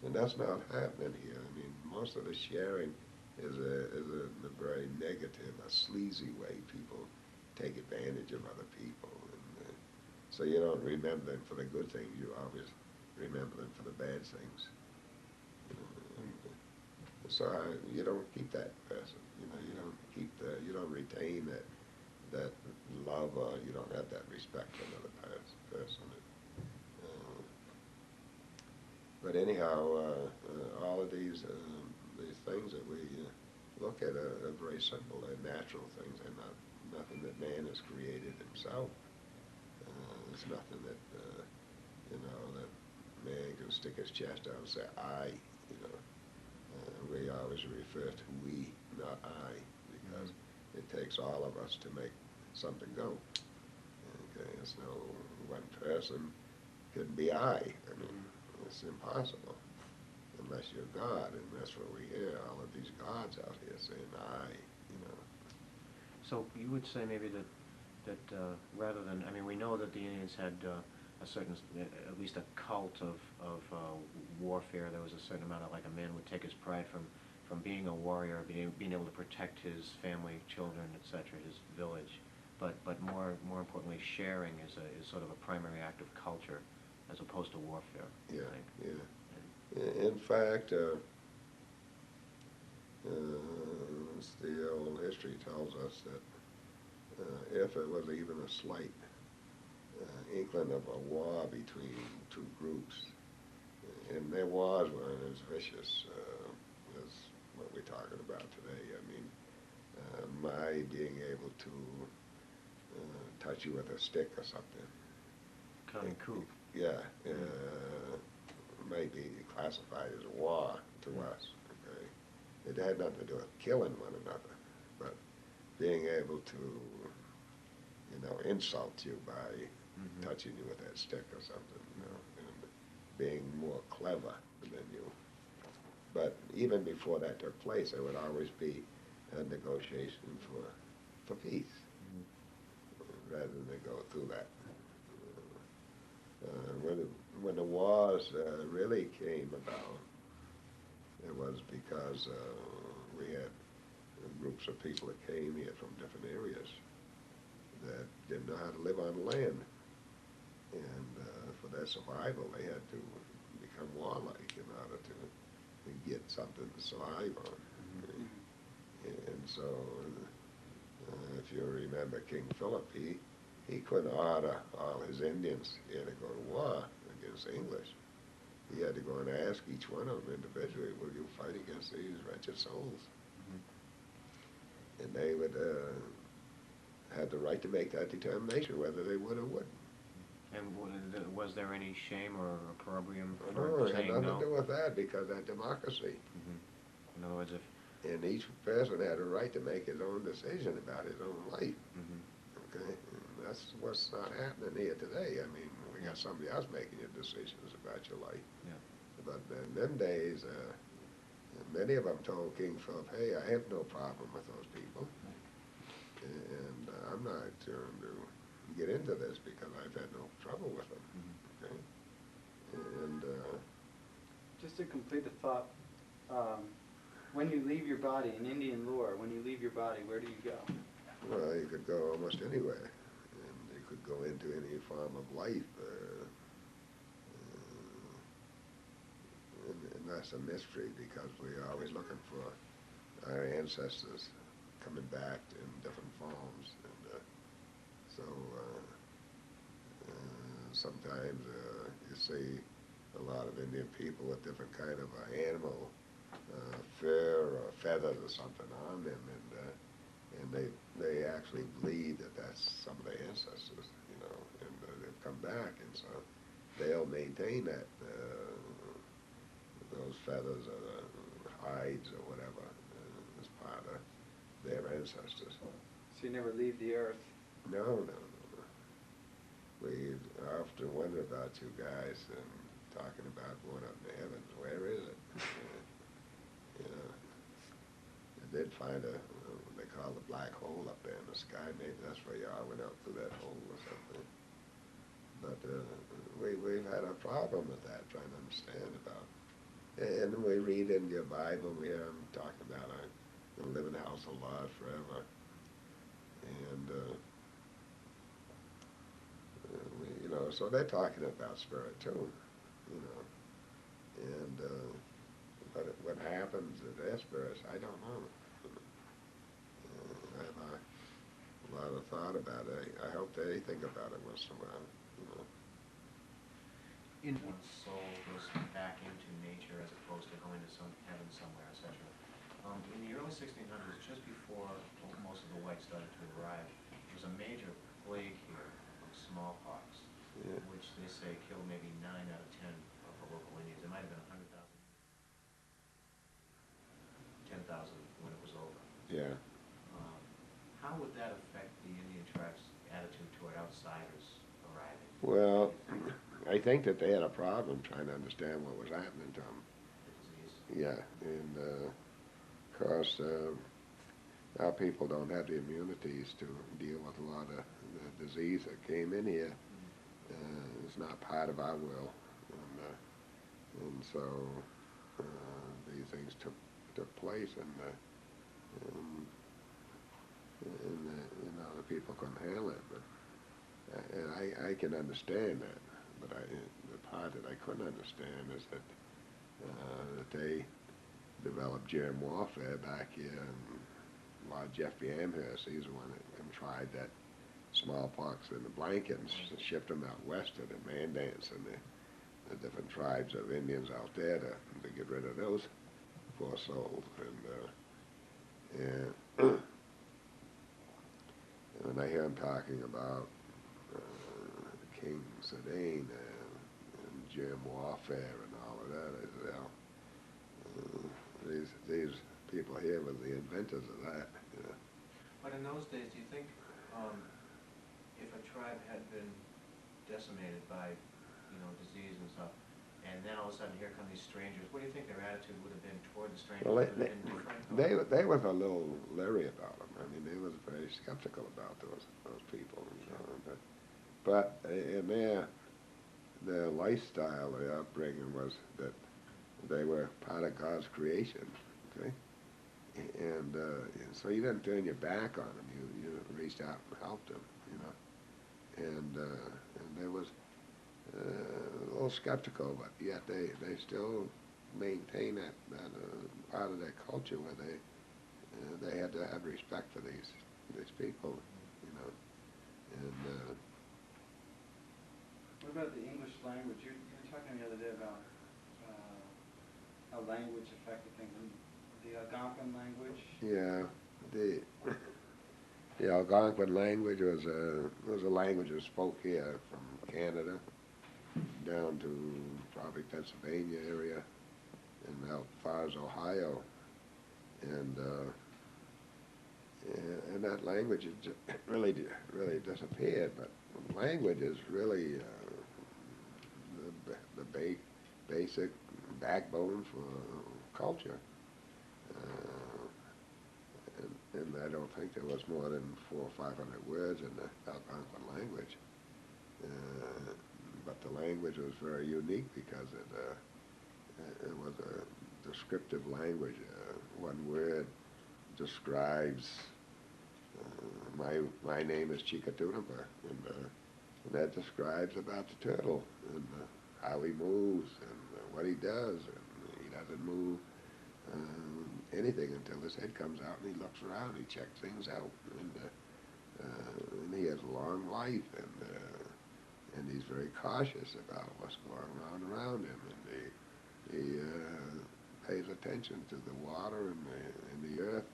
And that's not happening here. I mean, most of the sharing is a very negative, a sleazy way people take advantage of other people. And so you don't remember them for the good things, you always remember them for the bad things. So you don't keep that person. You don't keep you don't retain that love, or you don't have that respect for another person. Uh, but anyhow, all of these things that we look at are very simple. They're natural things. They're not nothing that man has created himself. There's nothing that that man can stick his chest out and say I. You know, we always refer to we, not I, because it takes all of us to make something go. Okay, there's no one person could be I mean, it's impossible unless you're God, and that's what we hear. All of these gods out here saying I. So you would say maybe that rather than, I mean, we know that the Indians had a certain, at least a cult of warfare. There was a certain amount of, like, a man would take his pride from being a warrior, being able to protect his family, children, etc., his village. But more importantly, sharing is sort of a primary act of culture, as opposed to warfare. Yeah, I think. yeah. In fact, the old history tells us that if it was even a slight inkling of a war between two groups, and their wars weren't as vicious as what we're talking about today. I mean, my being able to touch you with a stick or something. Common coup. Yeah, may be classified as a war to us. Okay, it had nothing to do with killing one another, but being able to, insult you by touching you with that stick or something, and being more clever than you. But even before that took place, there would always be a negotiation for peace, rather than go through that. When the wars really came about, it was because we had groups of people that came here from different areas that didn't know how to live on land. And for their survival, they had to become warlike in order to get something to survive on. And so, if you remember King Philip, he couldn't order all his Indians here to go to war against the English. He had to go and ask each one of them individually, will you fight against these wretched souls? And they would have the right to make that determination whether they would or wouldn't. And was there any shame or opprobrium No, for it had saying nothing no? to do with that because that democracy. In other words, if And each person had a right to make his own decision about his own life. Okay, and that's what's not happening here today. I mean, we got somebody else making your decisions about your life. Yeah. But in them days, many of them told King Philip, "Hey, I have no problem with those people, and I'm not going to get into this because I've had no trouble with them." Okay, and Just to complete the thought, when you leave your body, in Indian lore, when you leave your body, where do you go? well, you could go almost anywhere, and you could go into any form of life. And that's a mystery because we're always looking for our ancestors coming back in different forms. And so sometimes you see a lot of Indian people with different kind of animal fur or feathers or something on them, and they actually believe that that's some of their ancestors, and they've come back, and so they'll maintain that those feathers or the hides or whatever as part of their ancestors. So you never leave the earth. No, no, no, no. We often wonder about you guys and talking about going up to heavens. Where is it? They did find what they call the black hole up there in the sky. Maybe that's where y'all went out through that hole or something. But we've had a problem with that, trying to understand about And we read in your Bible, we hear them talking about a living house of love forever. And, you know, so they're talking about spirit too, you know. And, but what happens to their spirits, I don't know. I have a lot of thought about it. I hope they think about it once in a while, you know. In one's soul goes back into nature as opposed to going to some heaven somewhere, etc. In the early 1600s, just before most of the whites started to arrive, there was a major plague here of smallpox, Yeah. which they say killed maybe 9 out of 10 of the local Indians. It might have been 10,000 when it was over. Yeah. How would that affect the Indian tribes' attitude toward outsiders arriving? Well, I think that they had a problem trying to understand what was happening to them. The disease. Yeah, and of course, our people don't have the immunities to deal with a lot of the disease that came in here. It's not part of our will, and so these things took place, and you know, the people couldn't handle it. But and I can understand that, but the part that I couldn't understand is that they developed germ warfare back here, and Lord Jeffrey Amherst, he's the one that contrived that smallpox in the blanket and shipped them out west to the Mandans and the different tribes of Indians out there to get rid of those poor souls. And when I hear him talking about King Sedaine and germ warfare and all of that, I said, well, these people here were the inventors of that. You know. But in those days, do you think if a tribe had been decimated by, you know, disease and stuff, and then all of a sudden here come these strangers, what do you think their attitude would have been toward the strangers? Well, Would it have been different? they was a little leery about them. I mean, they was very skeptical about those people. You know, but in their lifestyle, their upbringing was that they were part of God's creation. Okay, and so you didn't turn your back on them. You reached out and helped them. You know, and they was a little skeptical, but yet they still maintain that part of their culture where they had to have respect for these people, you know. And what about the English language? You were talking the other day about how language affected things. The Algonquin language. yeah, the Algonquin language was a language that was spoke here from Canada down to probably Pennsylvania area and out as far as Ohio, and that language really disappeared. But language is really the basic backbone for culture, and I don't think there was more than 400 or 500 words in the Algonquin language. But the language was very unique because it was a descriptive language. One word describes my name is Chikatunipa, and that describes about the turtle and how he moves and what he does, and he doesn't move anything until his head comes out and he looks around, he checks things out, and he has a long life, and he's very cautious about what's going on around him, and he pays attention to the water and the earth,